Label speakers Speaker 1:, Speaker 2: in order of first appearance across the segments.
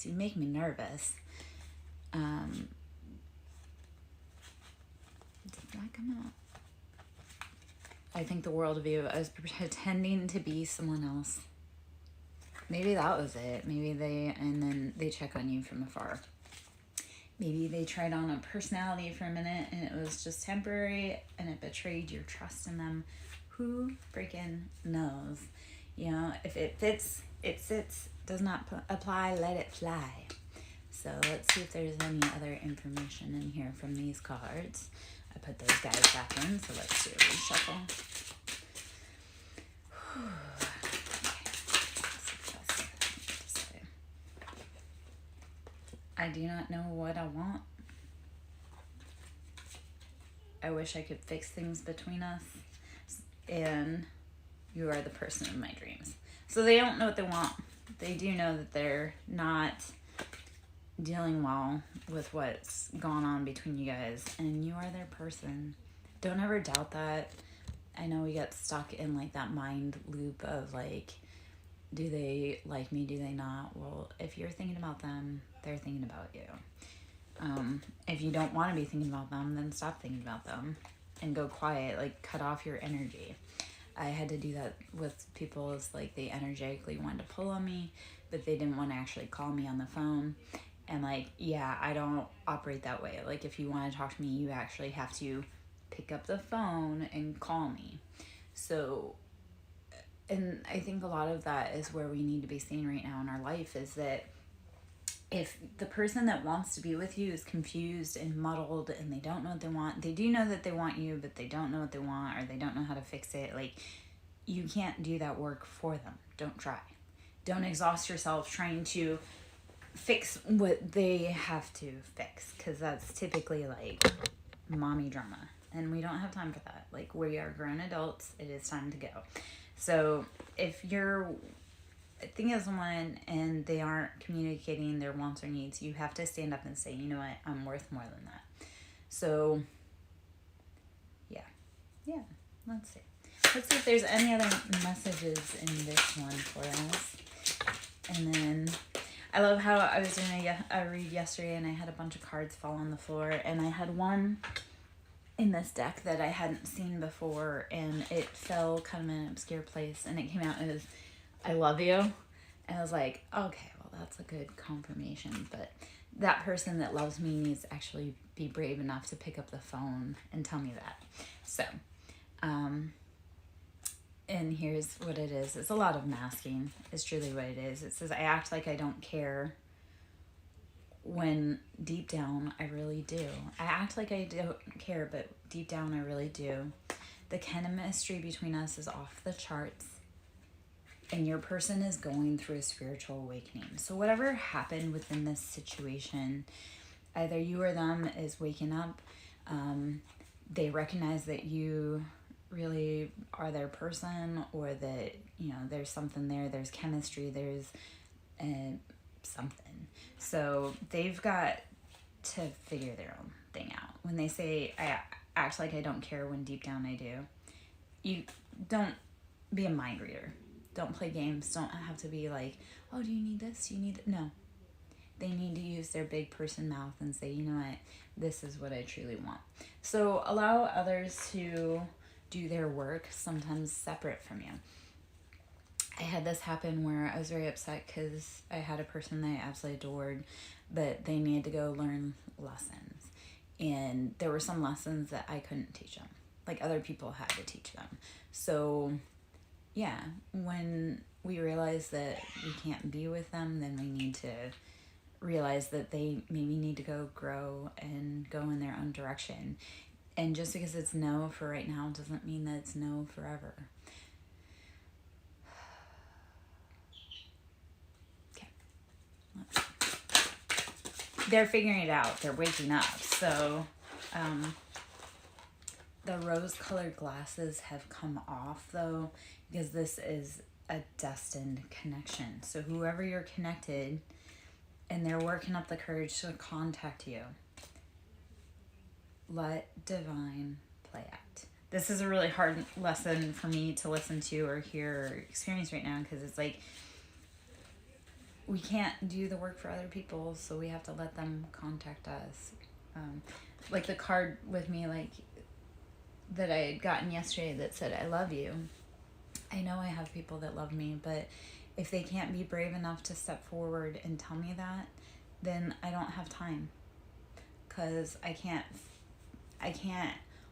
Speaker 1: You make me nervous. Did that come out? I think the world of you. I was pretending to be someone else. Maybe that was it. Maybe and then they check on you from afar. Maybe they tried on a personality for a minute and it was just temporary and it betrayed your trust in them. Who freaking knows? You know, if it fits, it sits. Does not apply, let it fly. So let's see if there's any other information in here from these cards. I put those guys back in, so let's do a reshuffle. I do not know what I want. I wish I could fix things between us. And you are the person of my dreams. So they don't know what they want. They do know that they're not dealing well with what's gone on between you guys. And you are their person. Don't ever doubt that. I know we get stuck in like that mind loop of like, do they like me? Do they not? Well, if you're thinking about them, they're thinking about you. If you don't want to be thinking about them, then stop thinking about them and go quiet, like cut off your energy. I had to do that with people. It's like they energetically wanted to pull on me, but they didn't want to actually call me on the phone. And like, yeah, I don't operate that way. Like if you want to talk to me, you actually have to pick up the phone and call me. So, and I think a lot of that is where we need to be seeing right now in our life is that if the person that wants to be with you is confused and muddled and they don't know what they want, they do know that they want you, but they don't know what they want or they don't know how to fix it. Like, you can't do that work for them. Don't try. Don't exhaust yourself trying to fix what they have to fix, because that's typically like mommy drama. And we don't have time for that. Like, we are grown adults. It is time to go. So if you're thinking of someone and they aren't communicating their wants or needs, you have to stand up and say, you know what, I'm worth more than that. So yeah, let's see if there's any other messages in this one for us. And then I love how I was doing a read yesterday and I had a bunch of cards fall on the floor, and I had one in this deck that I hadn't seen before, and it fell kind of in an obscure place, and it came out as I love you. And I was like, okay, well, that's a good confirmation, but that person that loves me needs to actually be brave enough to pick up the phone and tell me that. So, and here's what it is. It's a lot of masking. It's truly what it is. It says, I act like I don't care when deep down I really do. I act like I don't care, but deep down I really do. The chemistry between us is off the charts, and your person is going through a spiritual awakening. So whatever happened within this situation, either you or them is waking up. They recognize that you really are their person, or that, you know, there's something there, there's chemistry, there's something. So they've got to figure their own thing out. When they say, I act like I don't care when deep down I do, you don't be a mind reader. Don't play games. Don't have to be like, oh, do you need this? Do you need that? No. They need to use their big person mouth and say, you know what, this is what I truly want. So allow others to do their work, sometimes separate from you. I had this happen where I was very upset because I had a person that I absolutely adored, but they needed to go learn lessons. And there were some lessons that I couldn't teach them. Like, other people had to teach them. So yeah, when we realize that we can't be with them, then we need to realize that they maybe need to go grow and go in their own direction. And just because it's no for right now doesn't mean that it's no forever. Okay. They're figuring it out. They're waking up. So the rose-colored glasses have come off, though, because this is a destined connection. So whoever you're connected, and they're working up the courage to contact you, let divine play out. This is a really hard lesson for me to listen to or hear or experience right now, because it's like we can't do the work for other people, so we have to let them contact us. Like the card with me, like that I had gotten yesterday that said, I love you. I know I have people that love me, but if they can't be brave enough to step forward and tell me that, then I don't have time, because I can't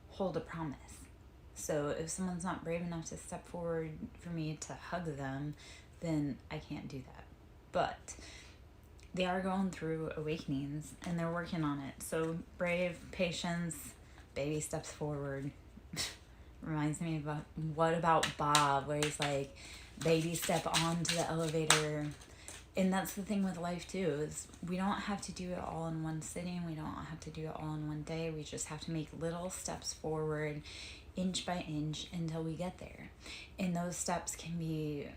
Speaker 1: hold a promise. So if someone's not brave enough to step forward for me to hug them, then I can't do that. But they are going through awakenings and they're working on it. So brave, patience, baby steps forward. Reminds me of what about Bob, where he's like, baby step onto the elevator. And that's the thing with life too, is we don't have to do it all in one sitting. We don't have to do it all in one day. We just have to make little steps forward, inch by inch, until we get there. And those steps can be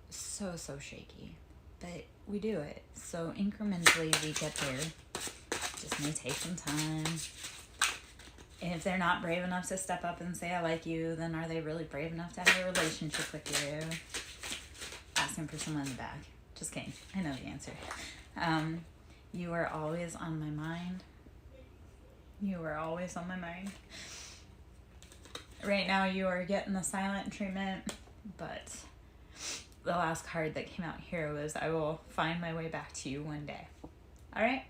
Speaker 1: so shaky, but we do it. So incrementally we get there. Just may take some time. And if they're not brave enough to step up and say I like you, then are they really brave enough to have a relationship with you? Asking for someone in the back. Just kidding. I know the answer. You are always on my mind. You are always on my mind. Right now you are getting the silent treatment, but the last card that came out here was, I will find my way back to you one day. All right?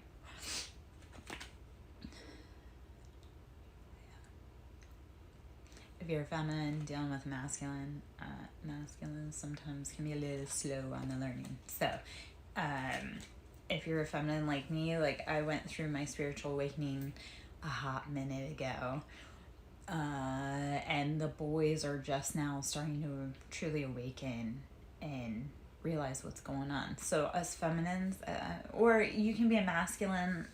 Speaker 1: If you're feminine dealing with masculine, masculine sometimes can be a little slow on the learning. So, if you're a feminine like me, like I went through my spiritual awakening a hot minute ago, and the boys are just now starting to truly awaken and realize what's going on. So us feminines, or you can be a masculine,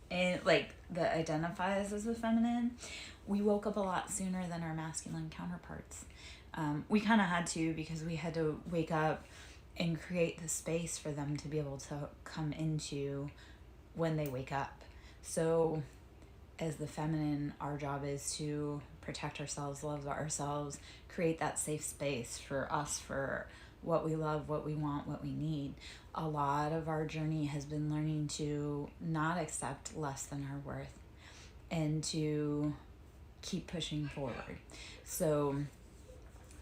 Speaker 1: and like that identifies as a feminine, we woke up a lot sooner than our masculine counterparts. We kind of had to, because we had to wake up and create the space for them to be able to come into when they wake up. So as the feminine, our job is to protect ourselves, love ourselves, create that safe space for us, for what we love, what we want, what we need. A lot of our journey has been learning to not accept less than our worth and to keep pushing forward. So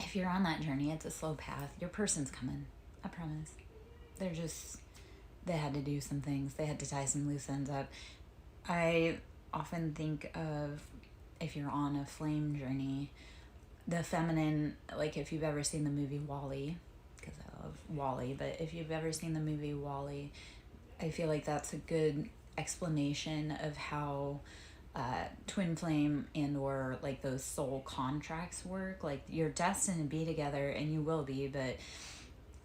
Speaker 1: if you're on that journey, it's a slow path. Your person's coming, I promise. They had to do some things. They had to tie some loose ends up. I often think of, if you're on a flame journey, the feminine, like if you've ever seen the movie WALL-E, because I love WALL-E, but if you've ever seen the movie WALL-E, I feel like that's a good explanation of how twin flame and or like those soul contracts work. Like you're destined to be together, and you will be, but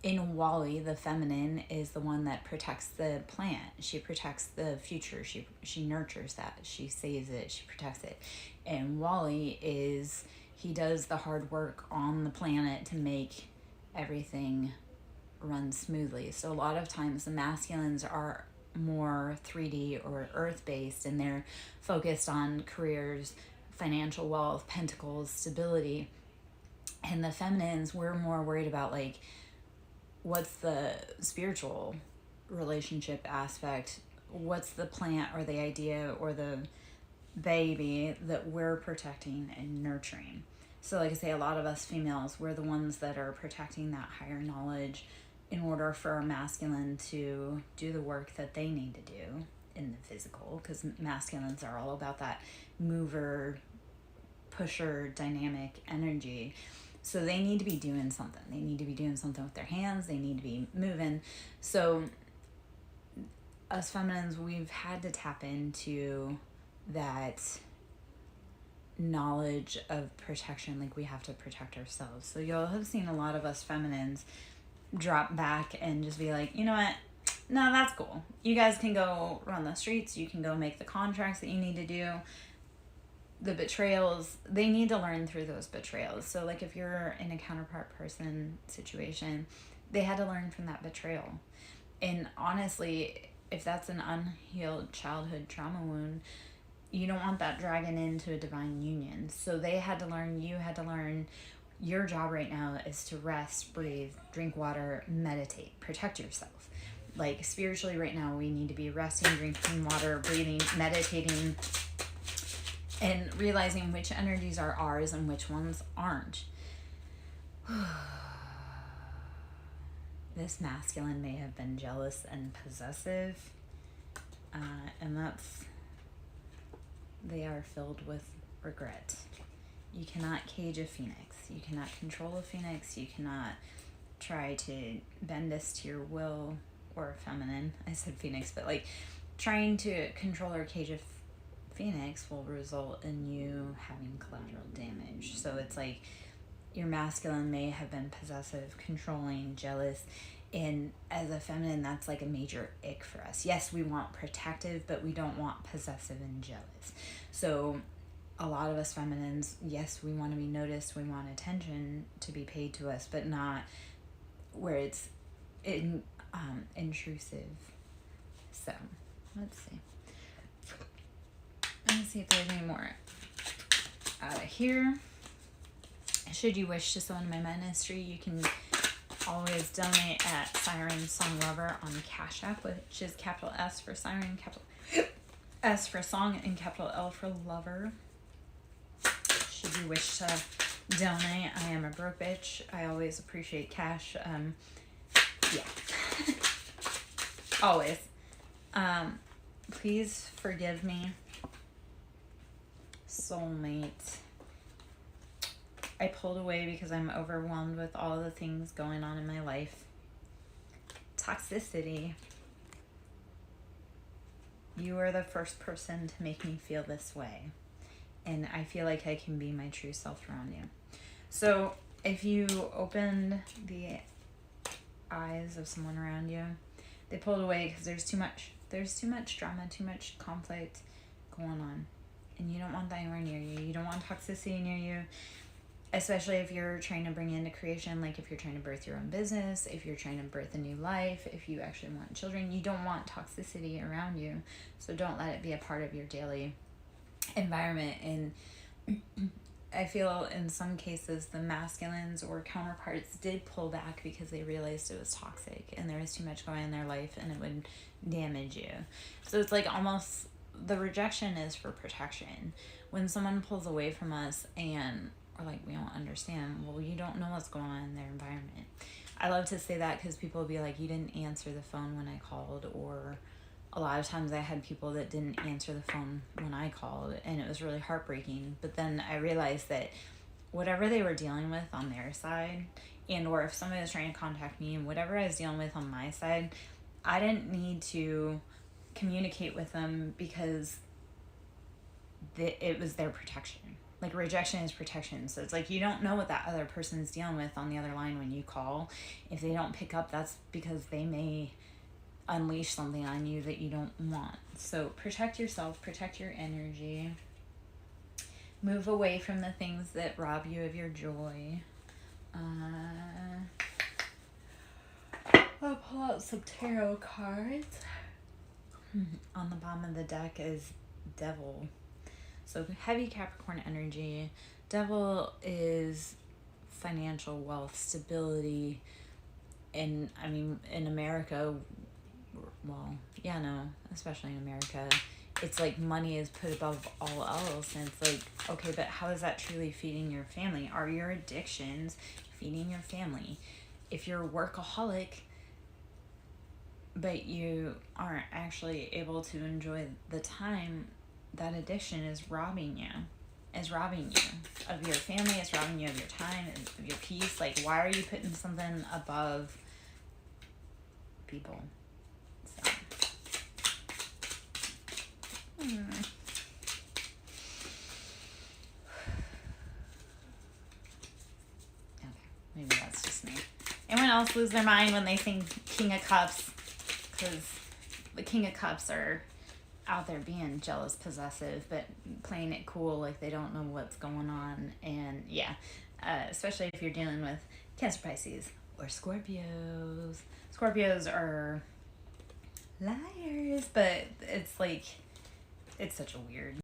Speaker 1: in WALL-E, the feminine is the one that protects the plant. She protects the future. She nurtures that. She saves it. She protects it. And WALL-E he does the hard work on the planet to make everything run smoothly. So a lot of times the masculines are more 3D or earth-based, and they're focused on careers, financial wealth, pentacles, stability. And the feminines, we're more worried about like, what's the spiritual relationship aspect? What's the plant or the idea or the baby that we're protecting and nurturing? So like I say, a lot of us females, we're the ones that are protecting that higher knowledge in order for our masculine to do the work that they need to do in the physical, because masculines are all about that mover, pusher, dynamic energy. So they need to be doing something. They need to be doing something with their hands. They need to be moving. So us feminines, we've had to tap into that knowledge of protection. Like we have to protect ourselves. So you'll have seen a lot of us feminines drop back and just be like, you know what? No, that's cool. You guys can go run the streets. You can go make the contracts that you need to do. The betrayals, they need to learn through those betrayals. So like if you're in a counterpart person situation, they had to learn from that betrayal. And honestly, if that's an unhealed childhood trauma wound, you don't want that dragging into a divine union. So they had to learn, you had to learn. Your job right now is to rest, breathe, drink water, meditate, protect yourself. like spiritually right now, we need to be resting, drinking water, breathing, meditating, and realizing which energies are ours and which ones aren't. This masculine may have been jealous and possessive, and they are filled with regret. You cannot cage a phoenix. You cannot control a phoenix. You cannot try to bend this to your will, or feminine. I said phoenix, but like trying to control or cage a phoenix will result in you having collateral damage. So it's like your masculine may have been possessive, controlling, jealous, and as a feminine, that's like a major ick for us. Yes, we want protective, but we don't want possessive and jealous. So a lot of us feminines, yes, we want to be noticed, we want attention to be paid to us, but not where it's intrusive. So let's see. Let's see if there's any more out of here. Should you wish to sow into my ministry, you can always donate at SirenSong Lover on Cash App, which is capital S for Siren, capital S for Song, and capital L for Lover. Should you wish to donate, I am a broke bitch. I always appreciate cash. Yeah. Always. Please forgive me, soulmate. I pulled away because I'm overwhelmed with all the things going on in my life. Toxicity. You are the first person to make me feel this way. And I feel like I can be my true self around you. So if you opened the eyes of someone around you, they pulled away because there's too much drama, too much conflict going on. And you don't want that anywhere near you. You don't want toxicity near you. Especially if you're trying to bring into creation, like if you're trying to birth your own business, if you're trying to birth a new life, if you actually want children, you don't want toxicity around you. So don't let it be a part of your daily environment. And I feel in some cases the masculines or counterparts did pull back because they realized it was toxic and there was too much going on in their life and it would damage you. So it's like almost the rejection is for protection. When someone pulls away from us and or like we don't understand, well, you don't know what's going on in their environment. I love to say that because people will be like, you didn't answer the phone when I called, or a lot of times I had people that didn't answer the phone when I called, and it was really heartbreaking. But then I realized that whatever they were dealing with on their side, and or if somebody was trying to contact me, and whatever I was dealing with on my side, I didn't need to communicate with them because it was their protection. Like rejection is protection. So it's like you don't know what that other person's dealing with on the other line when you call. If they don't pick up, that's because they may unleash something on you that you don't want. So protect yourself, protect your energy. Move away from the things that rob you of your joy. I'll pull out some tarot cards. On the bottom of the deck is Devil. So heavy Capricorn energy. Devil is financial wealth, stability. And I mean, in America, well, yeah, no, especially in America, it's like money is put above all else. And it's like, okay, but how is that truly feeding your family? Are your addictions feeding your family? If you're a workaholic, but you aren't actually able to enjoy the time, that addiction is robbing you of your family, it's robbing you of your time, of your peace. Like, why are you putting something above people? So okay, maybe that's just me. Anyone else lose their mind when they think King of Cups? Because the King of Cups are out there being jealous, possessive, but playing it cool, like they don't know what's going on. And yeah, especially if you're dealing with Cancer, Pisces, or Scorpios. Scorpios are liars, but it's like, it's such a weird